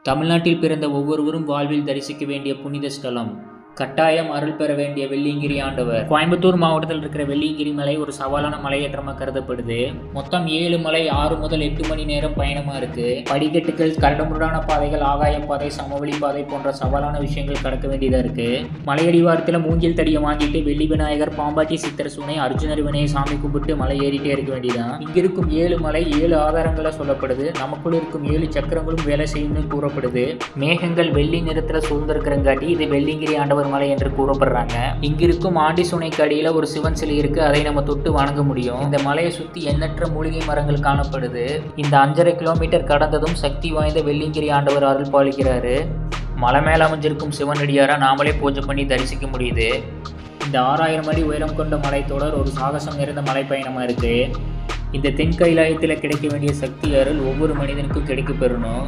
தமிழ்நாட்டில் பிறந்த ஒவ்வொருவரும் வாழ்வில் தரிசிக்க வேண்டிய புனித ஸ்தலம். கட்டாயம் அருள் பெற வேண்டிய வெள்ளியங்கிரி ஆண்டவர். கோயம்புத்தூர் மாவட்டத்தில் இருக்கிற வெள்ளியங்கிரி மலை ஒரு சவாலான மலையேற்றமாக கருதப்படுது. மொத்தம் 7 மலை 6 முதல் 8 மணி நேரம் பயணமாக இருக்கு. படிக்கட்டுகள், கரடுமுரடான பாதைகள், ஆகாய பாதை, சமவெளி பாதை போன்ற சவாலான விஷயங்கள் கடக்க வேண்டியதாக இருக்கு. மலையடிவாரத்தில் மூங்கில் தடியை வாங்கிட்டு வெள்ளி விநாயகர், பாம்பாட்டி சித்தர் சூனை, அர்ஜுனர் வினையை சாமி கும்பிட்டு மலை ஏறிட்டே இருக்க வேண்டியதான். இங்க இருக்கும் 7 மலை 7 ஆதாரங்களா சொல்லப்படுது. நமக்குள்ள இருக்கும் 7 சக்கரங்களும் வேலை செய்யும்னு கூறப்படுது. மேகங்கள் வெள்ளி நிறத்துல சூழ்ந்திருக்கிறங்காட்டி இது வெள்ளியங்கிரி ஆண்டவர் மலை என்று கூறப்படுறாங்க. இங்கிருக்கும் ஆண்டி சுனைக்கு அடியில ஒரு சிவன் சிலை இருக்கு. அதை நம்ம தொட்டு வணங்க முடியும். இந்த மலையை சுத்தி எண்ணற்ற மூலிகை மரங்கள் காணப்படுது. இந்த 5.5 கிலோமீட்டர் கடந்ததும் சக்தி வாய்ந்த வெள்ளியங்கிரி ஆண்டவர் அருள் பாலிக்கிறாரு. மலை மேல அமைஞ்சிருக்கும் சிவனடியாரை நாமளே பூஜை பண்ணி தரிசிக்க முடியுது. இந்த 6000 அடி உயரம் கொண்ட மலைத்தொடர் ஒரு சாகசம் நிறைந்த மலைப்பயணமா இருக்கு. இந்த தென் கைலாயத்தில் கிடைக்க வேண்டிய சக்தி அருள் ஒவ்வொரு மனிதனுக்கும் கிடைக்க பெறணும்.